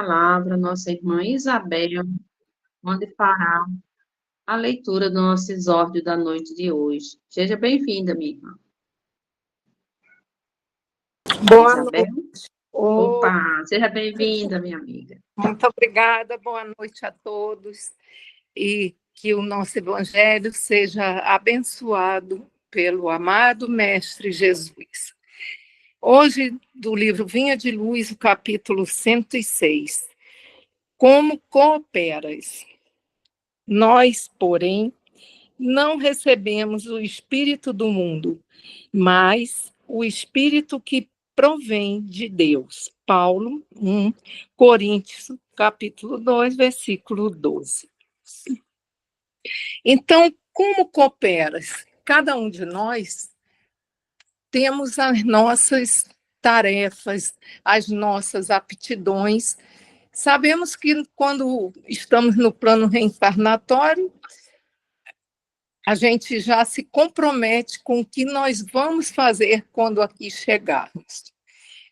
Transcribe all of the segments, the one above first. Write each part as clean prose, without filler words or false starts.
Palavra, nossa irmã Isabel, onde fará a leitura do nosso exórdio da noite de hoje. Seja bem-vinda, minha irmã. Boa Isabel? noite. Opa, seja bem-vinda, minha amiga. Muito obrigada, boa noite a todos e que o nosso Evangelho seja abençoado pelo amado Mestre Jesus. Hoje, do livro Vinha de Luz, o capítulo 106. Como cooperas? Nós, porém, não recebemos o Espírito do mundo, mas o Espírito que provém de Deus. Paulo 1, Coríntios, capítulo 2, versículo 12. Então, como cooperas? Cada um de nós temos as nossas tarefas, as nossas aptidões. Sabemos que quando estamos no plano reencarnatório, a gente já se compromete com o que nós vamos fazer quando aqui chegarmos.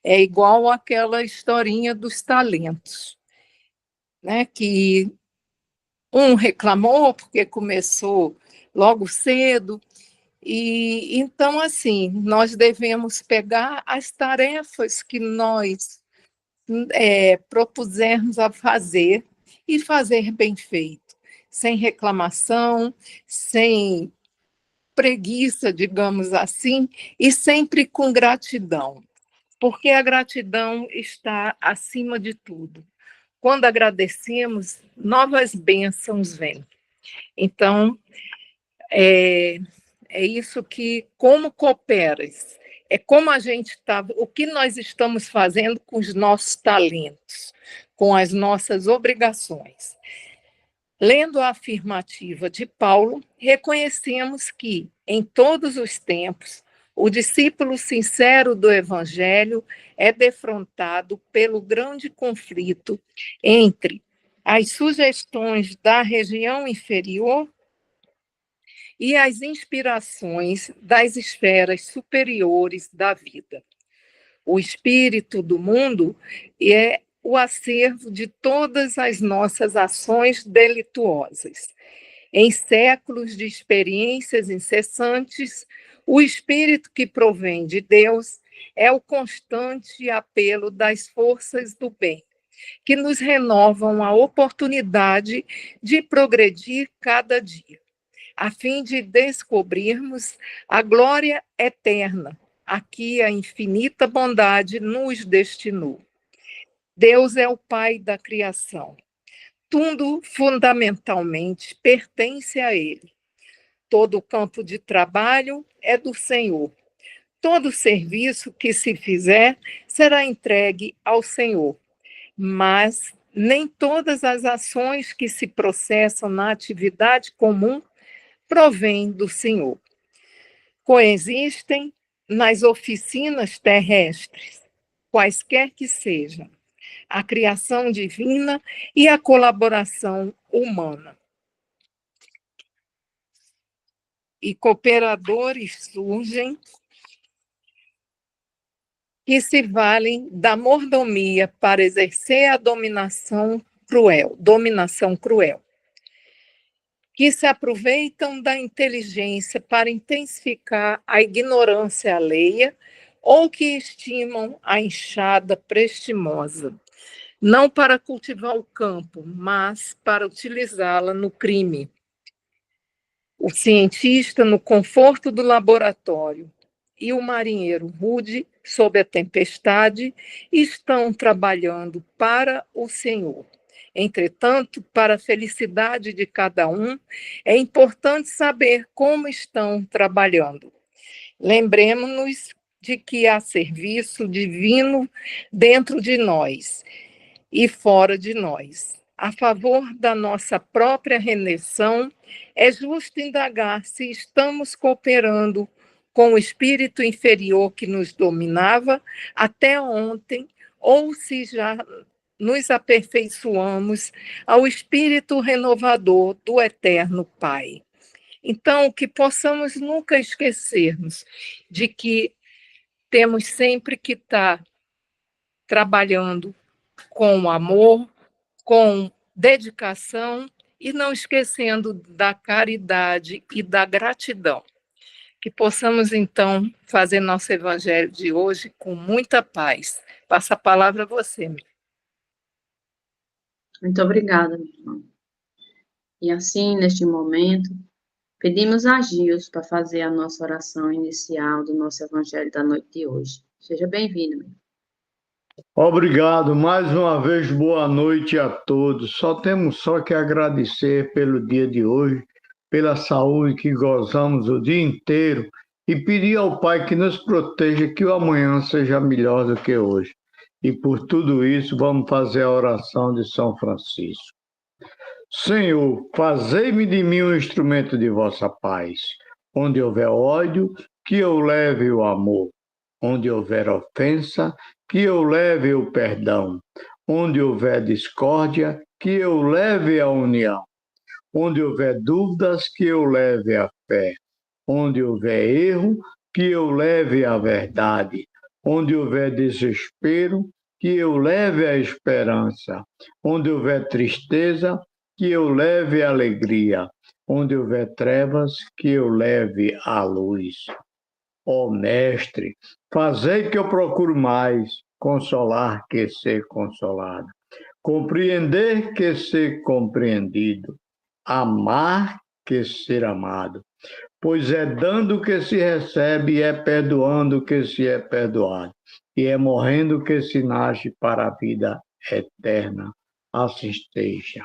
É igual aquela historinha dos talentos, né? Que um reclamou porque começou logo cedo, e então, assim, nós devemos pegar as tarefas que nós propusermos a fazer e fazer bem feito, sem reclamação, sem preguiça, digamos assim, e sempre com gratidão, porque a gratidão está acima de tudo. Quando agradecemos, novas bênçãos vêm. Então, é isso que, como cooperas, é como a gente está, o que nós estamos fazendo com os nossos talentos, com as nossas obrigações. Lendo a afirmativa de Paulo, reconhecemos que, em todos os tempos, o discípulo sincero do Evangelho é defrontado pelo grande conflito entre as sugestões da região inferior e as inspirações das esferas superiores da vida. O espírito do mundo é o acervo de todas as nossas ações delituosas. Em séculos de experiências incessantes, o espírito que provém de Deus é o constante apelo das forças do bem, que nos renovam a oportunidade de progredir cada dia, a fim de descobrirmos a glória eterna a que a infinita bondade nos destinou. Deus é o Pai da criação. Tudo fundamentalmente pertence a Ele. Todo o campo de trabalho é do Senhor. Todo serviço que se fizer será entregue ao Senhor. Mas nem todas as ações que se processam na atividade comum provêm do Senhor. Coexistem nas oficinas terrestres, quaisquer que sejam, a criação divina e a colaboração humana. E cooperadores surgem que se valem da mordomia para exercer a dominação cruel, que se aproveitam da inteligência para intensificar a ignorância alheia ou que estimam a enxada prestimosa, não para cultivar o campo, mas para utilizá-la no crime. O cientista no conforto do laboratório e o marinheiro rude sob a tempestade estão trabalhando para o Senhor. Entretanto, para a felicidade de cada um, é importante saber como estão trabalhando. Lembremos-nos de que há serviço divino dentro de nós e fora de nós. A favor da nossa própria redenção, é justo indagar se estamos cooperando com o espírito inferior que nos dominava até ontem, ou se já nos aperfeiçoamos ao espírito renovador do eterno Pai. Então, que possamos nunca esquecermos de que temos sempre que estar trabalhando com amor, com dedicação e não esquecendo da caridade e da gratidão. Que possamos, então, fazer nosso evangelho de hoje com muita paz. Passa a palavra a você, minha. Muito obrigada, minha irmã. E assim, neste momento, pedimos a Gils para fazer a nossa oração inicial do nosso Evangelho da noite de hoje. Seja bem-vindo, meu. Obrigado, mais uma vez, boa noite a todos. Temos que agradecer pelo dia de hoje, pela saúde que gozamos o dia inteiro e pedir ao Pai que nos proteja, que o amanhã seja melhor do que hoje. E por tudo isso, vamos fazer a oração de São Francisco. Senhor, fazei-me de mim um instrumento de vossa paz. Onde houver ódio, que eu leve o amor. Onde houver ofensa, que eu leve o perdão. Onde houver discórdia, que eu leve a união. Onde houver dúvidas, que eu leve a fé. Onde houver erro, que eu leve a verdade. Onde houver desespero, que eu leve a esperança. Onde houver tristeza, que eu leve a alegria. Onde houver trevas, que eu leve a luz. Ó Mestre, fazei que eu procure mais consolar que ser consolado, compreender que ser compreendido, amar que ser amado, pois é dando que se recebe e é perdoando que se é perdoado, e é morrendo que se nasce para a vida eterna. Assim esteja.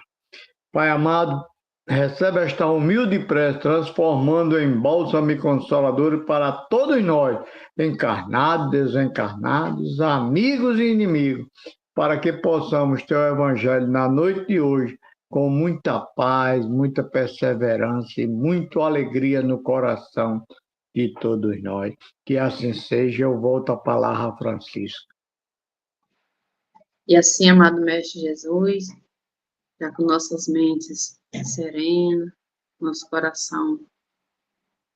Pai amado, recebe esta humilde prece, transformando em bálsamo e consolador para todos nós, encarnados, desencarnados, amigos e inimigos, para que possamos ter o Evangelho na noite de hoje com muita paz, muita perseverança e muita alegria no coração de todos nós. Que assim seja, eu volto a palavra a Francisco. E assim, amado Mestre Jesus, já com nossas mentes serenas, nosso coração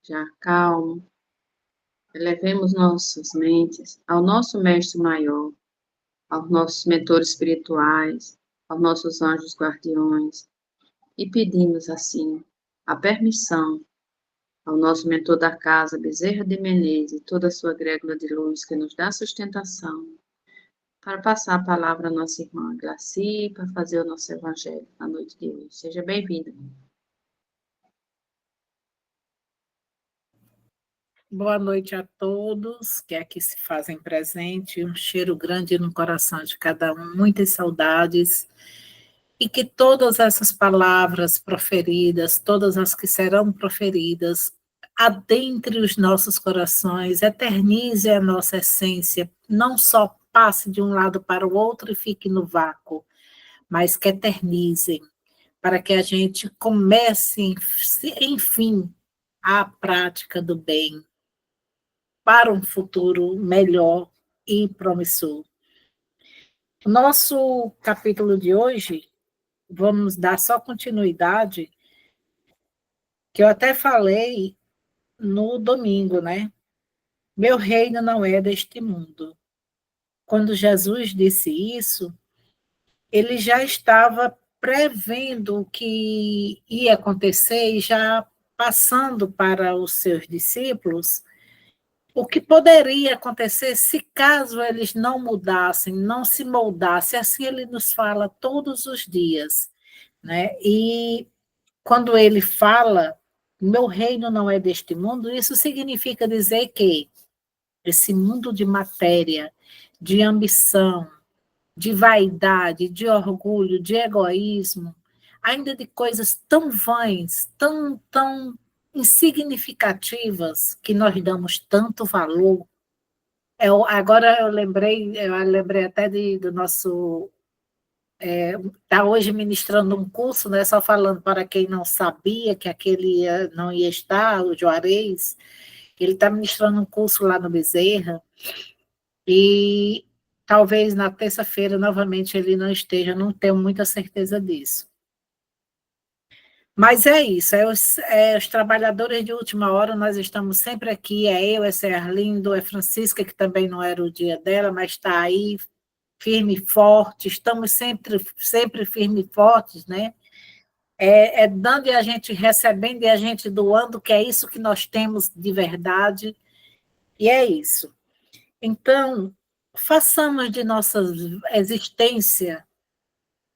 já calmo, elevemos nossas mentes ao nosso Mestre Maior, aos nossos mentores espirituais, aos nossos anjos guardiões, e pedimos assim a permissão ao nosso mentor da casa, Bezerra de Menezes, e toda a sua egrégora de luz que nos dá sustentação, para passar a palavra à nossa irmã Glaci, para fazer o nosso evangelho na noite de hoje. Seja bem-vinda. Boa noite a todos que aqui se fazem presente, um cheiro grande no coração de cada um, muitas saudades, e que todas essas palavras proferidas, todas as que serão proferidas, adentre os nossos corações, eternize a nossa essência, não só passe de um lado para o outro e fique no vácuo, mas que eternizem, para que a gente comece, enfim, a prática do bem, para um futuro melhor e promissor. O nosso capítulo de hoje, vamos dar só continuidade, que eu até falei no domingo, né? Meu reino não é deste mundo. Quando Jesus disse isso, ele já estava prevendo o que ia acontecer e já passando para os seus discípulos o que poderia acontecer se caso eles não mudassem, não se moldassem. Assim ele nos fala todos os dias, né? E quando ele fala, meu reino não é deste mundo, isso significa dizer que esse mundo de matéria, de ambição, de vaidade, de orgulho, de egoísmo, ainda de coisas tão vãs, tão insignificativas, que nós damos tanto valor. Agora eu lembrei até do nosso... Está hoje ministrando um curso, né, só falando para quem não sabia que aquele não ia estar, o Juarez, ele está ministrando um curso lá no Bezerra, e talvez na terça-feira novamente ele não esteja, não tenho muita certeza disso. Mas é isso, os trabalhadores de última hora, nós estamos sempre aqui, é eu, é Arlindo, é Francisca, que também não era o dia dela, mas está aí firme e forte, estamos sempre firme e fortes, né? É dando e a gente recebendo e a gente doando, que é isso que nós temos de verdade, e é isso. Então, façamos de nossa existência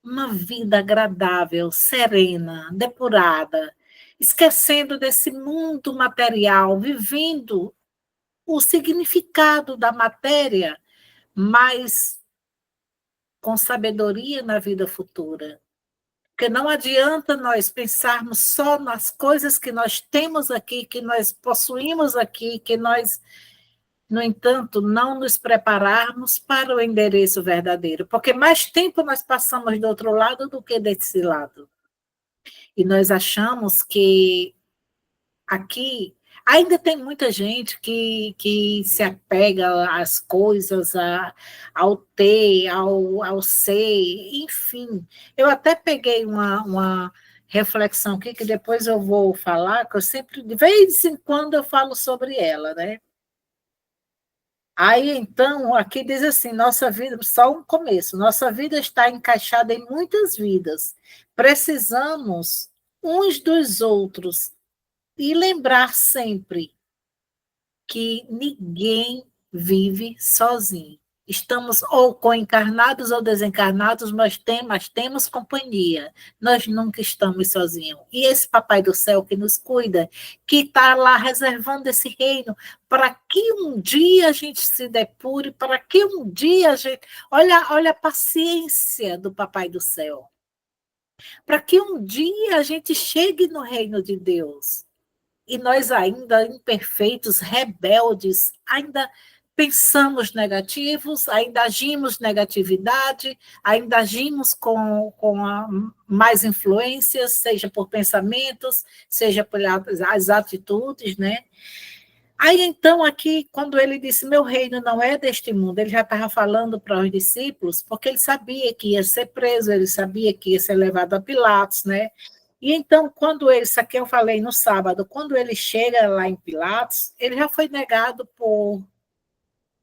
uma vida agradável, serena, depurada, esquecendo desse mundo material, vivendo o significado da matéria, mas com sabedoria na vida futura. Porque não adianta nós pensarmos só nas coisas que nós temos aqui, que nós possuímos aqui, que nós, no entanto, não nos prepararmos para o endereço verdadeiro. Porque mais tempo nós passamos do outro lado do que desse lado. E nós achamos que aqui ainda tem muita gente que se apega às coisas, ao ter, ao ser, enfim. Eu até peguei uma reflexão aqui, que depois eu vou falar, que eu sempre, de vez em quando, eu falo sobre ela, né? Aí, então, aqui diz assim, nossa vida, só um começo, nossa vida está encaixada em muitas vidas. Precisamos uns dos outros e lembrar sempre que ninguém vive sozinho. Estamos ou co-encarnados ou desencarnados, mas temos companhia. Nós nunca estamos sozinhos. E esse Papai do Céu que nos cuida, que está lá reservando esse reino, para que um dia a gente se depure, para que um dia a gente... Olha a paciência do Papai do Céu. Para que um dia a gente chegue no reino de Deus. E nós ainda imperfeitos, rebeldes, ainda pensamos negativos, ainda agimos negatividade, ainda agimos com mais influências, seja por pensamentos, seja pelas atitudes, né? Aí, então, aqui, quando ele disse, meu reino não é deste mundo, ele já estava falando para os discípulos, porque ele sabia que ia ser preso, ele sabia que ia ser levado a Pilatos, né? E então, isso aqui eu falei no sábado, quando ele chega lá em Pilatos, ele já foi negado por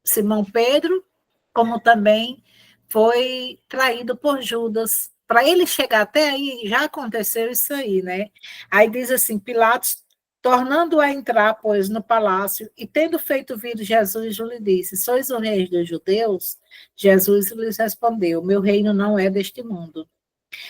Simão Pedro, como também foi traído por Judas. Para ele chegar até aí, já aconteceu isso aí, né? Aí diz assim, Pilatos, tornando a entrar, pois, no palácio, e tendo feito vir Jesus, lhe disse, sois o rei dos judeus? Jesus lhes respondeu, meu reino não é deste mundo.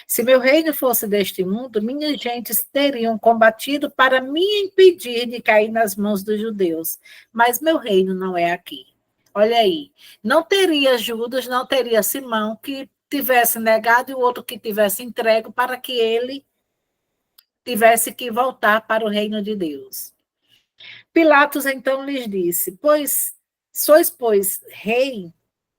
Se meu reino fosse deste mundo, minhas gentes teriam combatido para me impedir de cair nas mãos dos judeus. Mas meu reino não é aqui. Olha aí. Não teria Judas, não teria Simão que tivesse negado e o outro que tivesse entregue para que ele tivesse que voltar para o reino de Deus. Pilatos então lhes disse, sois, rei?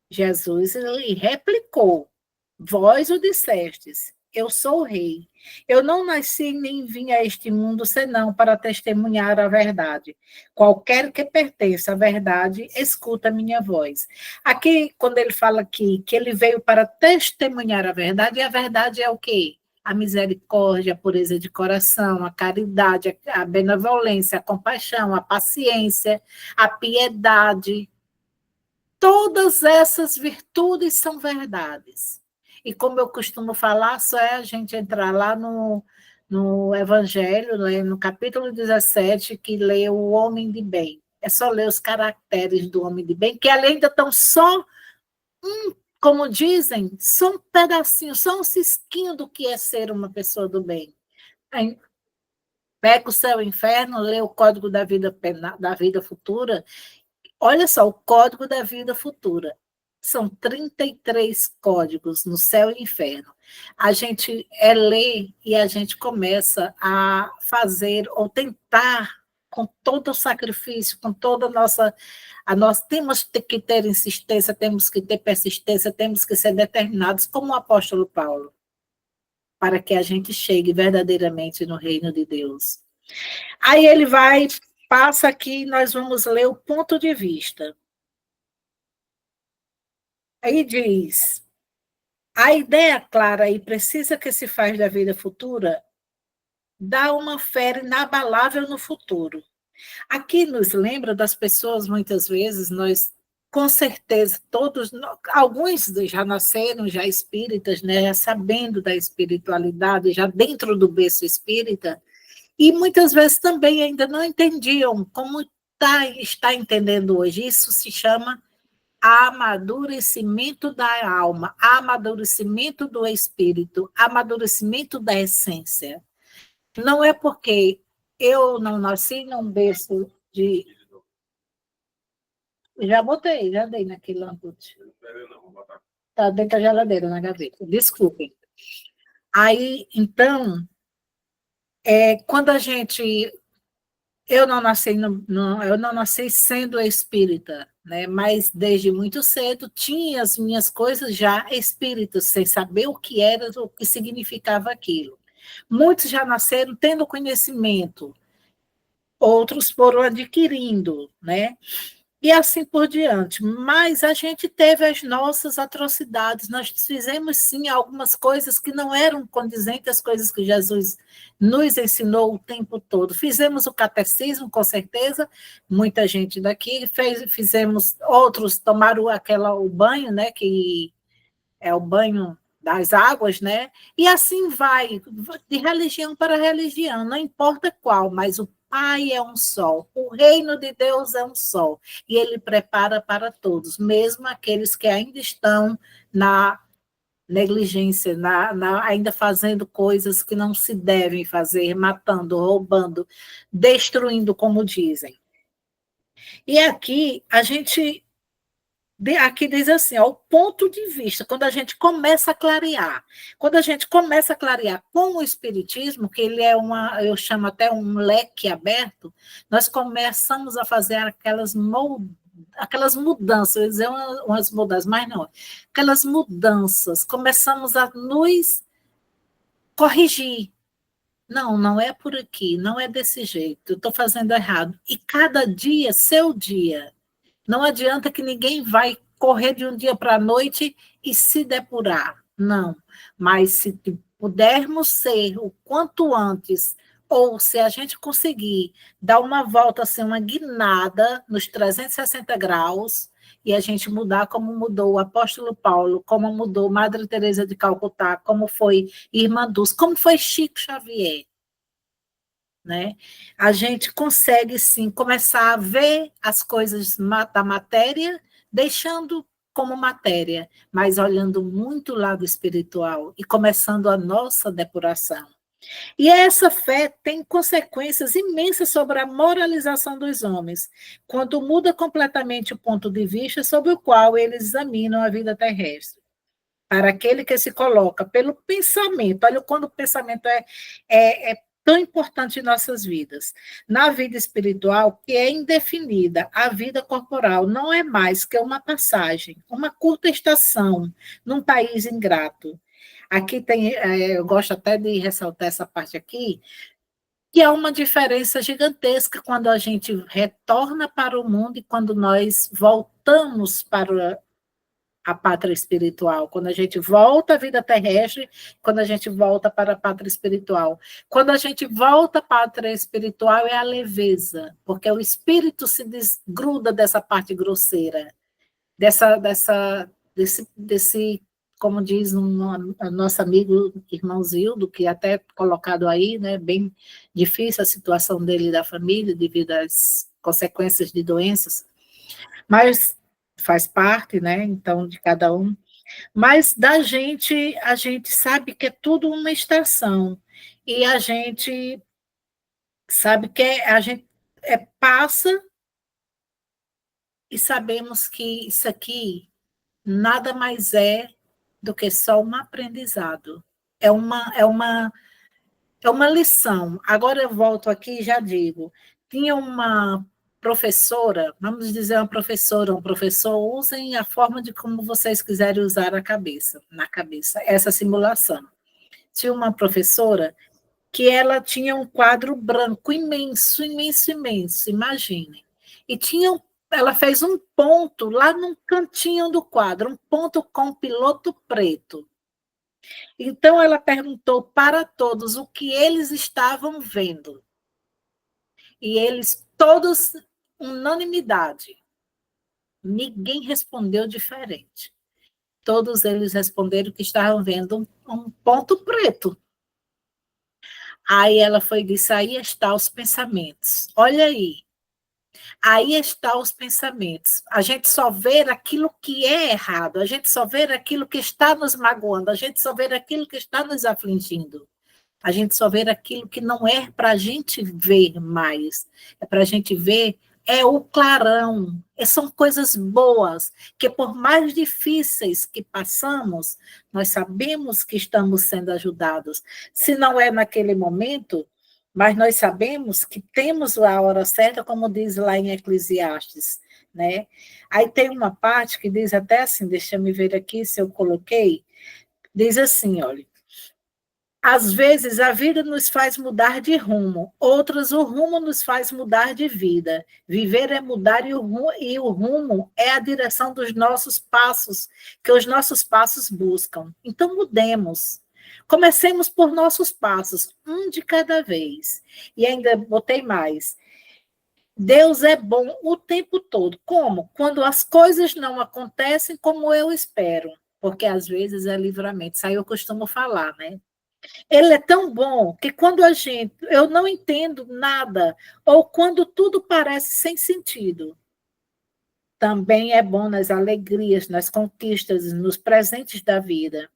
Jesus lhe replicou, vós o dissestes, eu sou o rei. Eu não nasci nem vim a este mundo senão para testemunhar a verdade. Qualquer que pertença à verdade, escuta a minha voz. Aqui, quando ele fala aqui que ele veio para testemunhar a verdade, e a verdade é o quê? A misericórdia, a pureza de coração, a caridade, a benevolência, a compaixão, a paciência, a piedade. Todas essas virtudes são verdades. E como eu costumo falar, só é a gente entrar lá no Evangelho, né, no capítulo 17, que lê o homem de bem. É só ler os caracteres do homem de bem, que ainda estão só, como dizem, só um pedacinho, só um cisquinho do que é ser uma pessoa do bem. Aí, pega o céu e o inferno, lê o Código da Vida Futura. Olha só, o Código da Vida Futura. São 33 códigos no céu e inferno. A gente lê e a gente começa a fazer ou tentar, com todo o sacrifício, com toda a nossa temos que ter insistência, temos que ter persistência, temos que ser determinados, como o apóstolo Paulo, para que a gente chegue verdadeiramente no reino de Deus. Aí ele passa aqui, nós vamos ler o ponto de vista. Aí diz, a ideia clara e precisa que se faz da vida futura dá uma fé inabalável no futuro. Aqui nos lembra das pessoas, muitas vezes, nós com certeza, todos, alguns já nasceram já espíritas, né, já sabendo da espiritualidade, já dentro do berço espírita, e muitas vezes também ainda não entendiam como está entendendo hoje. Isso se chama amadurecimento da alma, amadurecimento do espírito, amadurecimento da essência. Não é porque eu não nasci num berço de... Já botei, já dei naquele lambude. Está dentro da geladeira, na gaveta. Desculpem. Aí, então, quando a gente... Eu não nasci, eu não nasci sendo espírita, né? Mas desde muito cedo tinha as minhas coisas já espíritas, sem saber o que era, o que significava aquilo. Muitos já nasceram tendo conhecimento, outros foram adquirindo, né? E assim por diante. Mas a gente teve as nossas atrocidades. Nós fizemos, sim, algumas coisas que não eram condizentes às coisas que Jesus nos ensinou o tempo todo. Fizemos o catecismo, com certeza, muita gente daqui fizemos, outros tomaram o banho, né, que é o banho das águas, né? E assim vai, de religião para religião, não importa qual, mas o Pai é um só, o reino de Deus é um só, e ele prepara para todos, mesmo aqueles que ainda estão na negligência, ainda fazendo coisas que não se devem fazer, matando, roubando, destruindo, como dizem. E aqui a gente... Aqui diz assim, ó, o ponto de vista, quando a gente começa a clarear, com o espiritismo, que ele é eu chamo até um leque aberto, nós começamos a fazer aquelas mudanças, eu ia dizer umas mudanças, mas não, aquelas mudanças, começamos a nos corrigir. Não, não é por aqui, não é desse jeito, eu estou fazendo errado. E cada dia, seu dia. Não adianta que ninguém vai correr de um dia para a noite e se depurar. Não. Mas se pudermos ser o quanto antes, ou se a gente conseguir dar uma volta, assim, uma guinada nos 360 graus, e a gente mudar como mudou o apóstolo Paulo, como mudou Madre Teresa de Calcutá, como foi Irmã Dulce, como foi Chico Xavier, né? A gente consegue, sim, começar a ver as coisas da matéria, deixando como matéria, mas olhando muito o lado espiritual e começando a nossa depuração. E essa fé tem consequências imensas sobre a moralização dos homens, quando muda completamente o ponto de vista sobre o qual eles examinam a vida terrestre. Para aquele que se coloca pelo pensamento, olha quando o pensamento é tão importante em nossas vidas. Na vida espiritual, que é indefinida, a vida corporal não é mais que uma passagem, uma curta estação num país ingrato. Aqui tem, eu gosto até de ressaltar essa parte aqui, que há uma diferença gigantesca quando a gente retorna para o mundo e quando nós voltamos para a pátria espiritual, quando a gente volta à vida terrestre, quando a gente volta para a pátria espiritual. Quando a gente volta à pátria espiritual é a leveza, porque o espírito se desgruda dessa parte grosseira, desse, como diz nosso amigo irmão Zildo, que até colocado aí, né, bem difícil a situação dele e da família, devido às consequências de doenças, mas faz parte, né, então, de cada um. Mas da gente, a gente sabe que é tudo uma estação, e a gente sabe que a gente passa e sabemos que isso aqui nada mais é do que só um aprendizado. É uma lição. Agora eu volto aqui e já digo, tinha uma professora, vamos dizer uma professora, um professor, usem a forma de como vocês quiserem usar na cabeça, essa simulação. Tinha uma professora que ela tinha um quadro branco imenso, imenso, imenso, imaginem. E ela fez um ponto lá num cantinho do quadro, um ponto com piloto preto. Então, ela perguntou para todos o que eles estavam vendo. E eles, todos, unanimidade. Ninguém respondeu diferente. Todos eles responderam que estavam vendo um ponto preto. Aí ela foi e disse, aí está os pensamentos. Olha aí está os pensamentos. A gente só vê aquilo que é errado, a gente só vê aquilo que está nos magoando, a gente só vê aquilo que está nos afligindo. A gente só vê aquilo que não é para a gente ver mais, é para a gente ver o clarão, são coisas boas, que por mais difíceis que passamos, nós sabemos que estamos sendo ajudados. Se não é naquele momento, mas nós sabemos que temos a hora certa, como diz lá em Eclesiastes, né? Aí tem uma parte que diz até assim, deixa eu me ver aqui se eu coloquei, diz assim, olha, às vezes a vida nos faz mudar de rumo, outras o rumo nos faz mudar de vida. Viver é mudar e o rumo é a direção dos nossos passos, que os nossos passos buscam. Então mudemos. Comecemos por nossos passos, um de cada vez. E ainda botei mais. Deus é bom o tempo todo. Como? Quando as coisas não acontecem como eu espero. Porque às vezes é livramento. Isso aí eu costumo falar, né? Ele é tão bom que quando eu não entendo nada, ou quando tudo parece sem sentido, também é bom nas alegrias, nas conquistas, nos presentes da vida.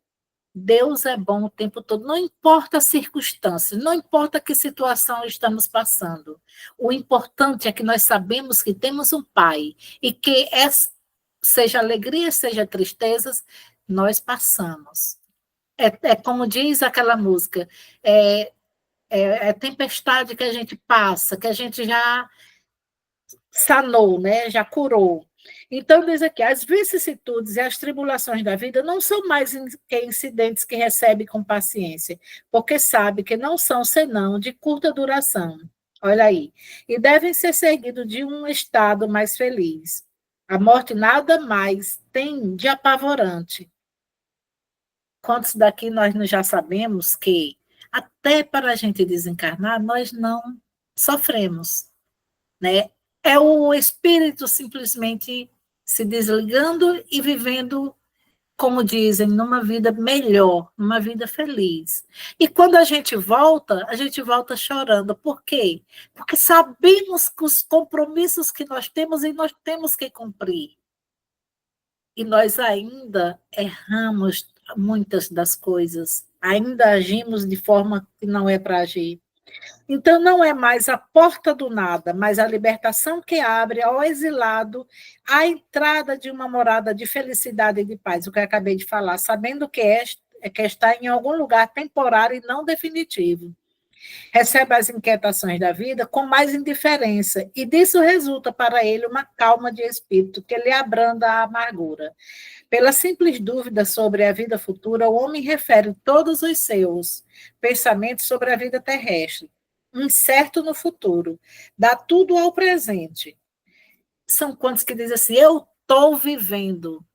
Deus é bom o tempo todo, não importa as circunstâncias, não importa que situação estamos passando. O importante é que nós sabemos que temos um Pai e que seja alegria, seja tristezas, nós passamos. É como diz aquela música, é tempestade que a gente passa, que a gente já sanou, né? Já curou. Então, diz aqui, as vicissitudes e as tribulações da vida não são mais que incidentes que recebe com paciência, porque sabe que não são senão de curta duração. Olha aí. E devem ser seguidos de um estado mais feliz. A morte nada mais tem de apavorante. Quantos daqui nós já sabemos que até para a gente desencarnar, nós não sofremos, né? É o espírito simplesmente se desligando e vivendo, como dizem, numa vida melhor, numa vida feliz. E quando a gente volta chorando. Por quê? Porque sabemos que os compromissos que nós temos e nós temos que cumprir. E nós ainda erramos muitas das coisas, ainda agimos de forma que não é para agir. Então, não é mais a porta do nada, mas a libertação que abre ao exilado a entrada de uma morada de felicidade e de paz, o que eu acabei de falar, sabendo que está em algum lugar temporário e não definitivo. Recebe as inquietações da vida com mais indiferença, e disso resulta para ele uma calma de espírito que lhe abranda a amargura. Pela simples dúvida sobre a vida futura, o homem refere todos os seus pensamentos sobre a vida terrestre, incerto no futuro, dá tudo ao presente. São quantos que dizem assim, eu estou vivendo,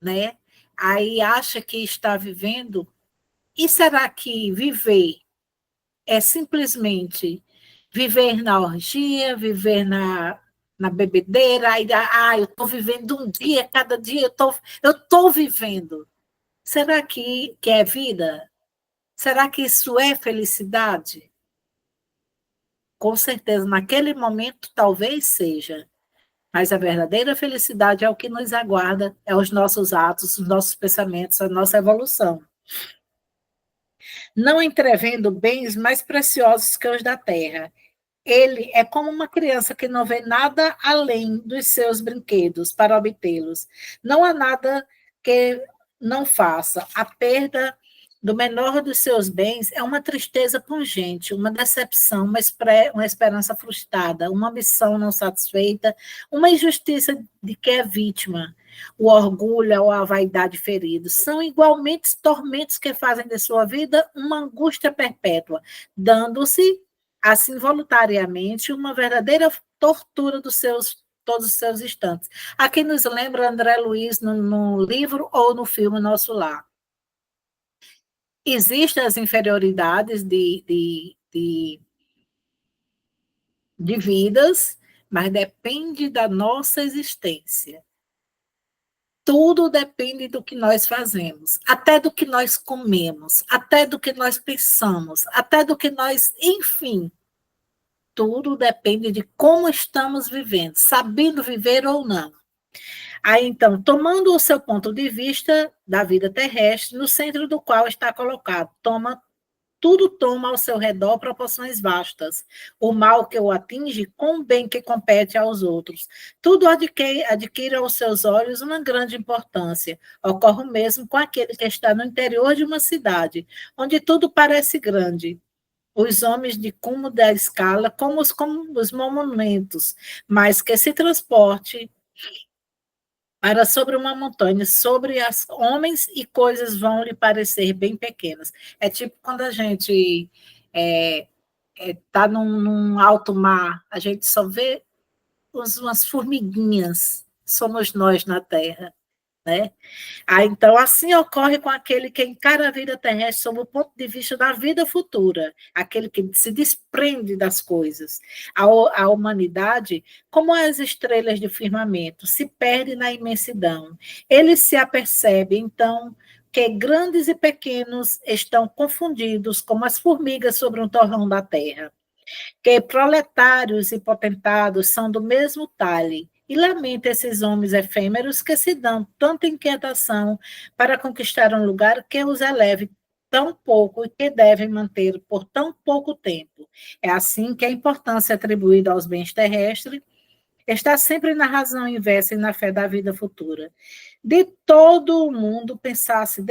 né? Aí acha que está vivendo, e será que viver é simplesmente viver na orgia, viver na bebedeira, eu estou vivendo um dia, cada dia eu tô vivendo. Será que é vida? Será que isso é felicidade? Com certeza, naquele momento talvez seja, mas a verdadeira felicidade é o que nos aguarda, é os nossos atos, os nossos pensamentos, a nossa evolução. Não entrevendo bens mais preciosos que os da terra, ele é como uma criança que não vê nada além dos seus brinquedos para obtê-los. Não há nada que não faça. A perda do menor dos seus bens é uma tristeza pungente, uma decepção, uma esperança frustrada, uma ambição não satisfeita, uma injustiça de que é vítima. O orgulho ou a vaidade feridos são igualmente tormentos que fazem de sua vida uma angústia perpétua, dando-se assim voluntariamente uma verdadeira tortura todos os seus instantes. Aqui nos lembra André Luiz no livro ou no filme Nosso Lar. Existem as inferioridades de vidas, mas depende da nossa existência. Tudo depende do que nós fazemos, até do que nós comemos, até do que nós pensamos, até do que nós, enfim, tudo depende de como estamos vivendo, sabendo viver ou não. Aí, então, tomando o seu ponto de vista da vida terrestre, no centro do qual está colocado, tudo toma ao seu redor proporções vastas. O mal que o atinge com o bem que compete aos outros. Tudo adquire aos seus olhos uma grande importância. Ocorre o mesmo com aquele que está no interior de uma cidade, onde tudo parece grande. Os homens de cume da escala, como os monumentos, mas que se transporte para sobre uma montanha, sobre as homens e coisas vão lhe parecer bem pequenas. É tipo quando a gente está num alto mar, a gente só vê umas formiguinhas, somos nós na Terra, né? Então, assim ocorre com aquele que encara a vida terrestre sob o ponto de vista da vida futura, aquele que se desprende das coisas. A humanidade, como as estrelas do firmamento, se perde na imensidão. Ele se apercebe, então, que grandes e pequenos estão confundidos como as formigas sobre um torrão da terra, que proletários e potentados são do mesmo talhe, e lamenta esses homens efêmeros que se dão tanta inquietação para conquistar um lugar que os eleve tão pouco e que devem manter por tão pouco tempo. É assim que a importância atribuída aos bens terrestres está sempre na razão inversa e na fé da vida futura. De todo o mundo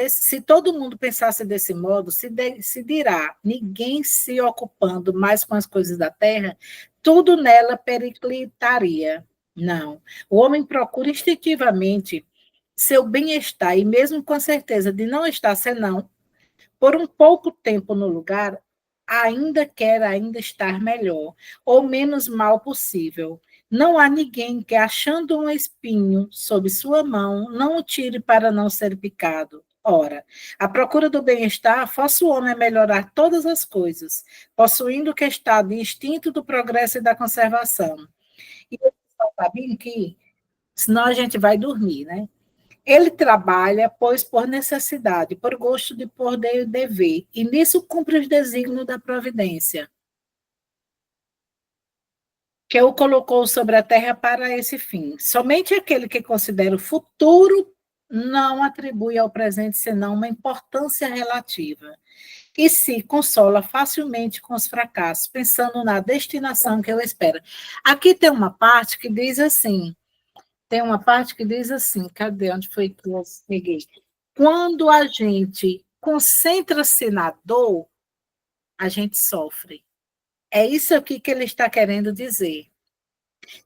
se todo mundo pensasse desse modo, se dirá, ninguém se ocupando mais com as coisas da terra, tudo nela periclitaria. Não. O homem procura instintivamente seu bem-estar, e mesmo com a certeza de não estar senão por um pouco tempo no lugar, ainda quer estar melhor, ou menos mal possível. Não há ninguém que, achando um espinho sob sua mão, não o tire para não ser picado. Ora, a procura do bem-estar força o homem a melhorar todas as coisas, possuindo que estado de instinto do progresso e da conservação. E vocês sabem que, senão a gente vai dormir, né? Ele trabalha, pois, por necessidade, por gosto de poder e dever, e nisso cumpre os desígnios da providência, que o colocou sobre a terra para esse fim. Somente aquele que considera o futuro não atribui ao presente senão uma importância relativa, e se consola facilmente com os fracassos, pensando na destinação que eu espero. Aqui tem uma parte que diz assim, cadê? Onde foi que eu peguei? Quando a gente concentra-se na dor, a gente sofre. É isso aqui que ele está querendo dizer.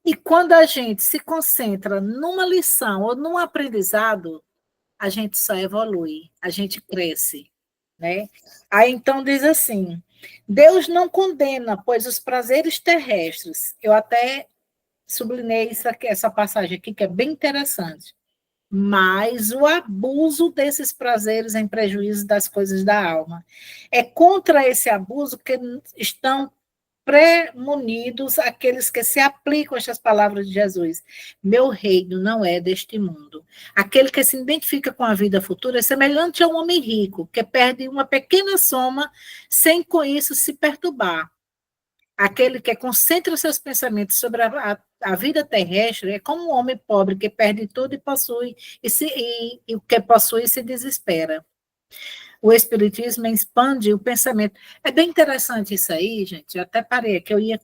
E quando a gente se concentra numa lição ou num aprendizado, a gente só evolui, a gente cresce, né? Aí então diz assim: Deus não condena, pois os prazeres terrestres, eu até sublinhei essa passagem aqui, que é bem interessante, mas o abuso desses prazeres em prejuízo das coisas da alma. É contra esse abuso que estão premonidos aqueles que se aplicam a estas palavras de Jesus. Meu reino não é deste mundo. Aquele que se identifica com a vida futura é semelhante a um homem rico, que perde uma pequena soma sem com isso se perturbar. Aquele que concentra seus pensamentos sobre a vida terrestre é como um homem pobre que perde tudo e possui, e o que possui se desespera. O Espiritismo expande o pensamento. É bem interessante isso aí, gente. Eu até parei, que eu ia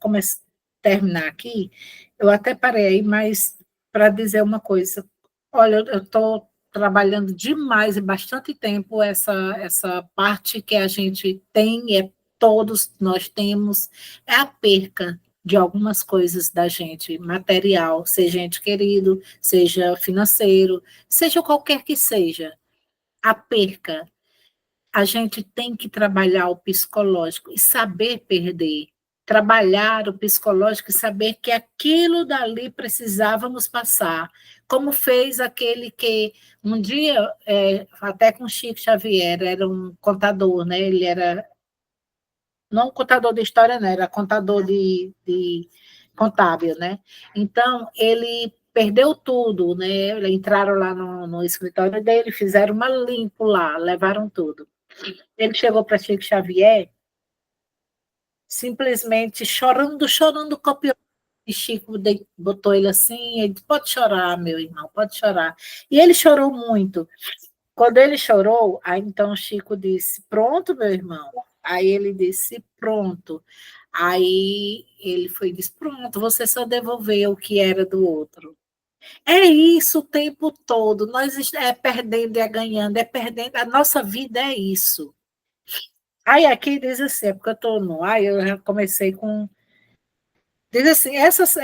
terminar aqui, eu até parei aí, mas para dizer uma coisa. Olha, eu estou trabalhando demais e bastante tempo essa parte que a gente tem, todos nós temos, é a perca de algumas coisas da gente, material, seja ente querido, seja financeiro, seja qualquer que seja, a perca. A gente tem que trabalhar o psicológico e saber perder. Trabalhar o psicológico e saber que aquilo dali precisávamos passar. Como fez aquele que um dia, até com Chico Xavier, era um contador, né? Ele era, não um contador de história, não, era contador de contábil, né? Então, ele perdeu tudo, né? Entraram lá no escritório dele, fizeram uma limpo lá, levaram tudo. Ele chegou para Chico Xavier, simplesmente chorando copiou. E Chico botou ele assim, ele disse, pode chorar, meu irmão, pode chorar. E ele chorou muito. Quando ele chorou, aí então Chico disse, pronto, meu irmão. Aí ele disse, pronto. Aí ele foi e disse, pronto, você só devolveu o que era do outro. É isso o tempo todo, nós é perdendo e é ganhando, é perdendo, a nossa vida é isso. Aí aqui diz assim, é porque eu estou no ar, eu já comecei com... Diz assim, essas,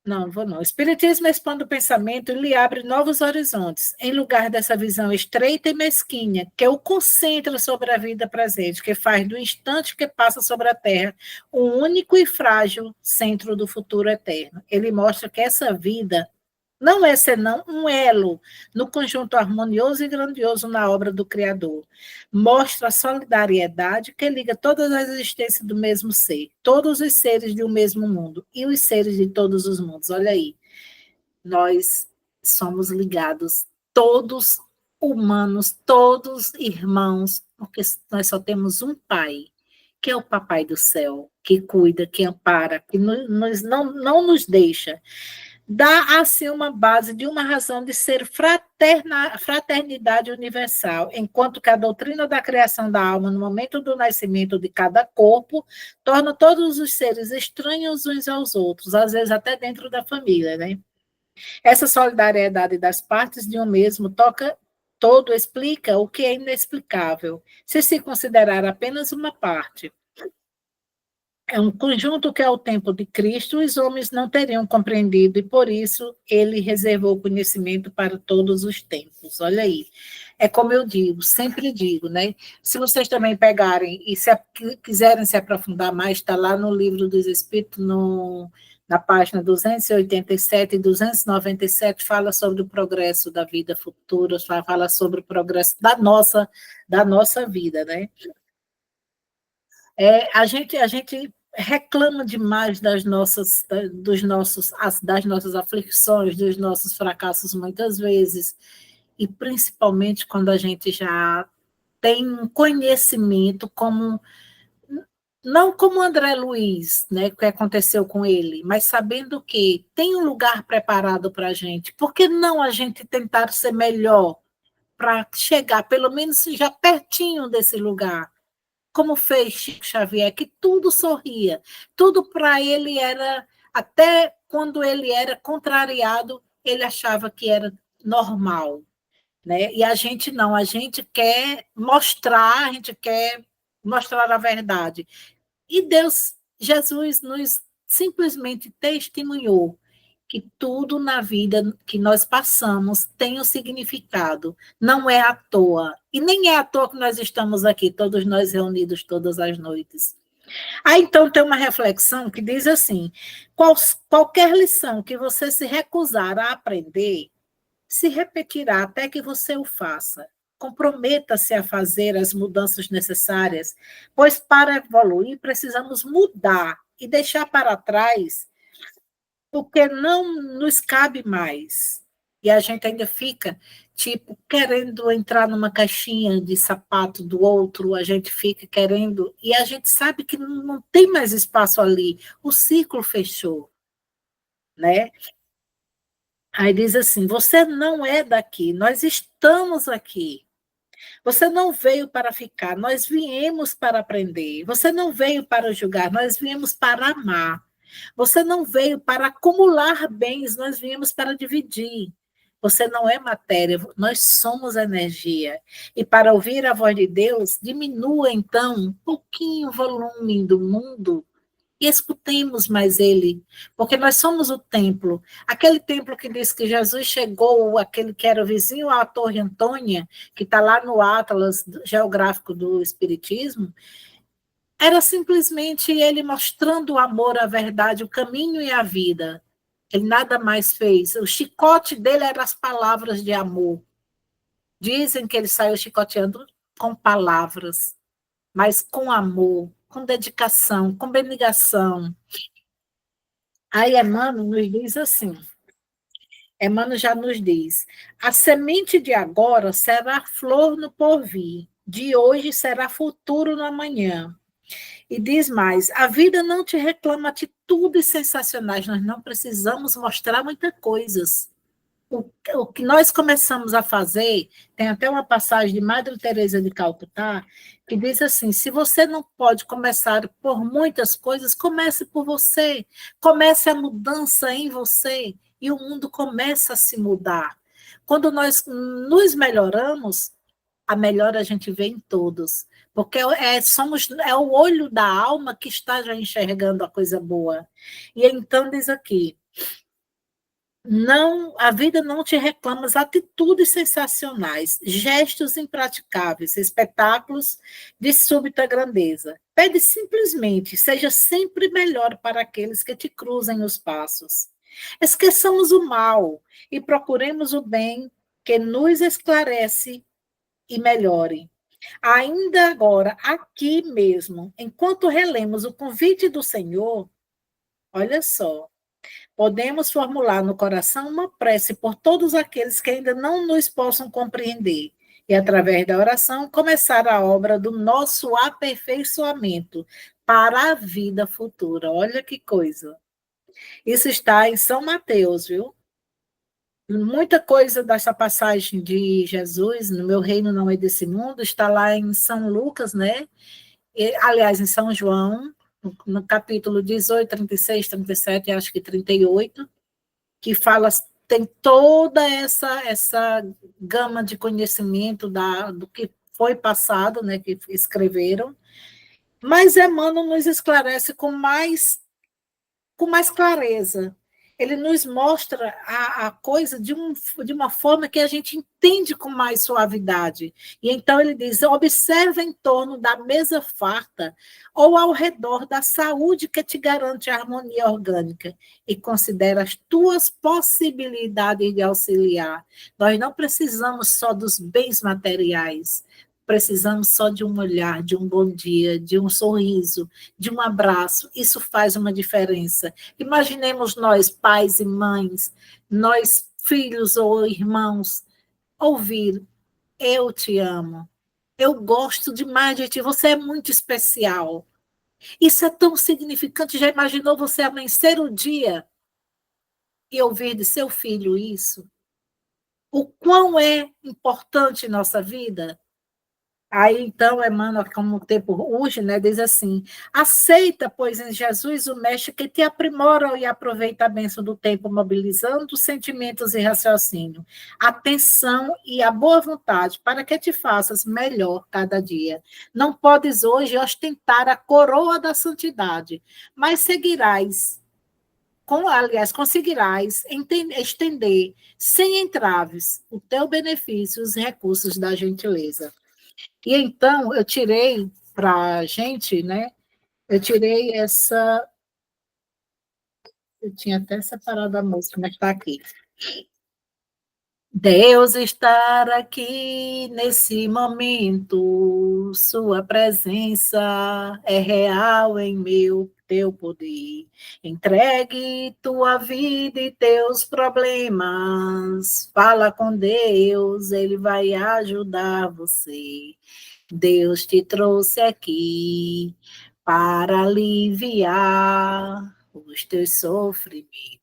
não, vou não. O Espiritismo expande o pensamento e lhe abre novos horizontes, em lugar dessa visão estreita e mesquinha, que o concentra sobre a vida presente, que faz do instante que passa sobre a Terra o único e frágil centro do futuro eterno. Ele mostra que essa vida não é senão um elo no conjunto harmonioso e grandioso na obra do Criador. Mostra a solidariedade que liga todas as existências do mesmo ser, todos os seres de um mesmo mundo e os seres de todos os mundos. Olha aí, nós somos ligados, todos humanos, todos irmãos, porque nós só temos um Pai, que é o Papai do Céu, que cuida, que ampara, que não nos deixa. Dá assim uma base de uma razão de ser fraternidade universal, enquanto que a doutrina da criação da alma no momento do nascimento de cada corpo torna todos os seres estranhos uns aos outros, às vezes até dentro da família, né? Essa solidariedade das partes de um mesmo toca todo, explica o que é inexplicável, se considerar apenas uma parte. É um conjunto que, ao tempo de Cristo, os homens não teriam compreendido, e por isso ele reservou o conhecimento para todos os tempos. Olha aí. É como eu digo, sempre digo, né? Se vocês também pegarem e quiserem se aprofundar mais, está lá no Livro dos Espíritos, na página 287 e 297, fala sobre o progresso da vida futura, fala sobre o progresso da nossa vida, né? A gente reclama demais das nossas aflições, dos nossos fracassos muitas vezes, e principalmente quando a gente já tem um conhecimento não como André Luiz, né, o que aconteceu com ele, mas sabendo que tem um lugar preparado para a gente. Por que não a gente tentar ser melhor para chegar, pelo menos já pertinho desse lugar? Como fez Chico Xavier, que tudo sorria, tudo para ele era, até quando ele era contrariado, ele achava que era normal, né? E a gente não, a gente quer mostrar a verdade. E Jesus nos simplesmente testemunhou que tudo na vida que nós passamos tem um significado, não é à toa. E nem é à toa que nós estamos aqui, todos nós reunidos todas as noites. Aí, então, tem uma reflexão que diz assim, qualquer lição que você se recusar a aprender, se repetirá até que você o faça. Comprometa-se a fazer as mudanças necessárias, pois para evoluir precisamos mudar e deixar para trás porque não nos cabe mais. E a gente ainda fica, tipo, querendo entrar numa caixinha de sapato do outro, a gente fica querendo, e a gente sabe que não tem mais espaço ali, o ciclo fechou, né? Aí diz assim, você não é daqui, nós estamos aqui. Você não veio para ficar, nós viemos para aprender. Você não veio para julgar, nós viemos para amar. Você não veio para acumular bens, nós viemos para dividir. Você não é matéria, nós somos energia. E para ouvir a voz de Deus, diminua então um pouquinho o volume do mundo e escutemos mais ele, porque nós somos o templo. Aquele templo que diz que Jesus chegou, aquele que era vizinho à Torre Antônia, que está lá no Atlas Geográfico do Espiritismo, era simplesmente ele mostrando o amor, a verdade, o caminho e a vida. Ele nada mais fez. O chicote dele eram as palavras de amor. Dizem que ele saiu chicoteando com palavras, mas com amor, com dedicação, com abnegação. Aí Emmanuel nos diz assim, Emmanuel já nos diz, a semente de agora será flor no porvir, de hoje será futuro no amanhã. E diz mais, a vida não te reclama atitudes sensacionais, nós não precisamos mostrar muitas coisas. O que nós começamos a fazer, tem até uma passagem de Madre Teresa de Calcutá, que diz assim, se você não pode começar por muitas coisas, comece por você, comece a mudança em você, e o mundo começa a se mudar. Quando nós nos melhoramos, a melhora a gente vê em todos, porque é o olho da alma que está já enxergando a coisa boa. E então diz aqui, não, a vida não te reclama as atitudes sensacionais, gestos impraticáveis, espetáculos de súbita grandeza. Pede simplesmente, seja sempre melhor para aqueles que te cruzem os passos. Esqueçamos o mal e procuremos o bem que nos esclarece e melhore. Ainda agora, aqui mesmo, enquanto relemos o convite do Senhor, olha só, podemos formular no coração uma prece por todos aqueles que ainda não nos possam compreender e, através da oração, começar a obra do nosso aperfeiçoamento para a vida futura. Olha que coisa. Isso está em São Mateus, viu? Muita coisa dessa passagem de Jesus, no meu reino não é desse mundo, está lá em São Lucas, né? Aliás, em São João, no capítulo 18, 36, 37, acho que 38, que fala, tem toda essa gama de conhecimento do que foi passado, né, que escreveram, mas Emmanuel nos esclarece com mais clareza. Ele nos mostra a coisa de uma forma que a gente entende com mais suavidade. E então ele diz, observa em torno da mesa farta ou ao redor da saúde que te garante a harmonia orgânica e considera as tuas possibilidades de auxiliar. Nós não precisamos só dos bens materiais, precisamos só de um olhar, de um bom dia, de um sorriso, de um abraço. Isso faz uma diferença. Imaginemos nós, pais e mães, nós, filhos ou irmãos, ouvir: eu te amo, eu gosto demais de ti, você é muito especial. Isso é tão significante. Já imaginou você amanhecer o dia e ouvir de seu filho isso? O quão é importante em nossa vida? Aí, então, Emmanuel, como o tempo urge, né, diz assim, aceita, pois, em Jesus o Mestre que te aprimora e aproveita a bênção do tempo, mobilizando sentimentos e raciocínio, atenção e a boa vontade, para que te faças melhor cada dia. Não podes hoje ostentar a coroa da santidade, mas conseguirás estender, sem entraves, o teu benefício, os recursos da gentileza. E então eu tirei para a gente, né? Eu tirei essa. Eu tinha até separado a música, mas está aqui. Deus estar aqui nesse momento, sua presença é real em teu poder. Entregue tua vida e teus problemas. Fala com Deus, ele vai ajudar você. Deus te trouxe aqui para aliviar os teus sofrimentos.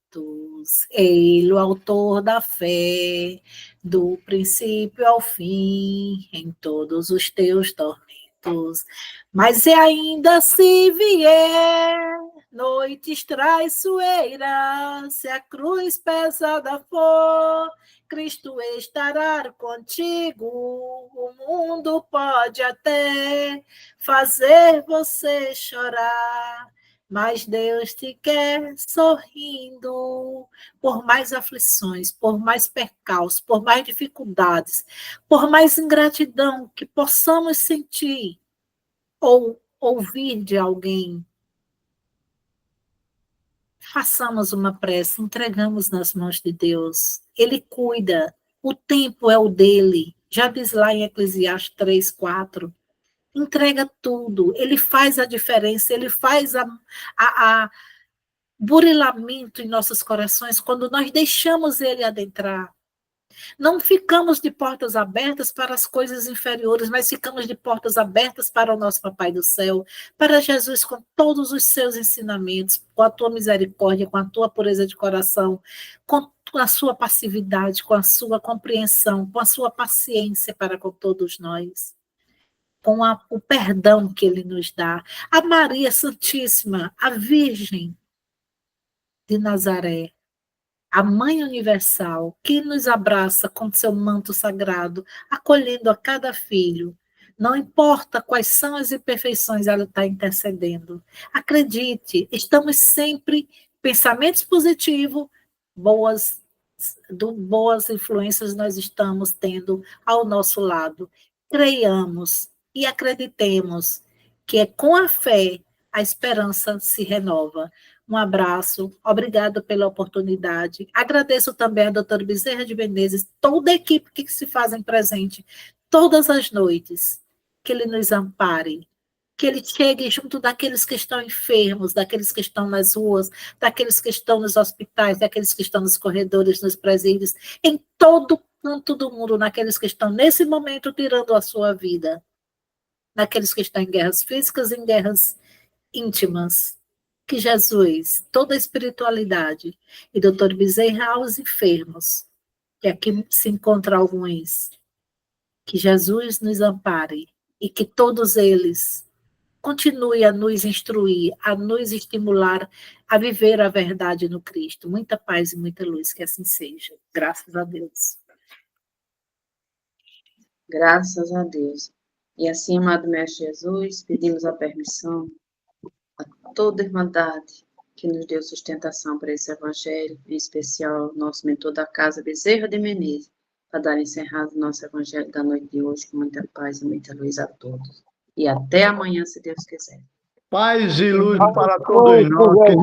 Ele, o autor da fé, do princípio ao fim, em todos os teus tormentos. Mas se ainda se vier noites traiçoeiras, se a cruz pesada for, Cristo estará contigo. O mundo pode até fazer você chorar, mas Deus te quer sorrindo. Por mais aflições, por mais percalços, por mais dificuldades, por mais ingratidão que possamos sentir ou ouvir de alguém, façamos uma prece, entregamos nas mãos de Deus. Ele cuida, o tempo é o dele. Já diz lá em Eclesiastes 3:4. Entrega tudo, ele faz a diferença, ele faz burilamento em nossos corações quando nós deixamos ele adentrar. Não ficamos de portas abertas para as coisas inferiores, mas ficamos de portas abertas para o nosso Papai do Céu, para Jesus com todos os seus ensinamentos, com a tua misericórdia, com a tua pureza de coração, com a sua passividade, com a sua compreensão, com a sua paciência para com todos nós, com o perdão que ele nos dá. A Maria Santíssima, a Virgem de Nazaré, a Mãe Universal, que nos abraça com seu manto sagrado, acolhendo a cada filho. Não importa quais são as imperfeições, ela está intercedendo. Acredite, estamos sempre, pensamentos positivos, boas influências nós estamos tendo ao nosso lado. Creiamos e acreditemos que é com a fé a esperança se renova. Um abraço, obrigado pela oportunidade. Agradeço também a doutora Bezerra de Menezes, toda a equipe que se fazem presente todas as noites, que ele nos ampare, que ele chegue junto daqueles que estão enfermos, daqueles que estão nas ruas, daqueles que estão nos hospitais, daqueles que estão nos corredores, nos presídios, em todo canto do mundo, naqueles que estão nesse momento tirando a sua vida, naqueles que estão em guerras físicas e em guerras íntimas. Que Jesus, toda a espiritualidade, e doutor Bezerra aos enfermos, que aqui se encontram alguns, que Jesus nos ampare e que todos eles continuem a nos instruir, a nos estimular a viver a verdade no Cristo. Muita paz e muita luz, que assim seja. Graças a Deus. Graças a Deus. E assim, amado Mestre Jesus, pedimos a permissão a toda a Irmandade que nos deu sustentação para esse Evangelho, em especial nosso mentor da casa, Bezerra de Menezes, para dar encerrado o nosso Evangelho da noite de hoje, com muita paz e muita luz a todos. E até amanhã, se Deus quiser. Paz e luz para todos nós.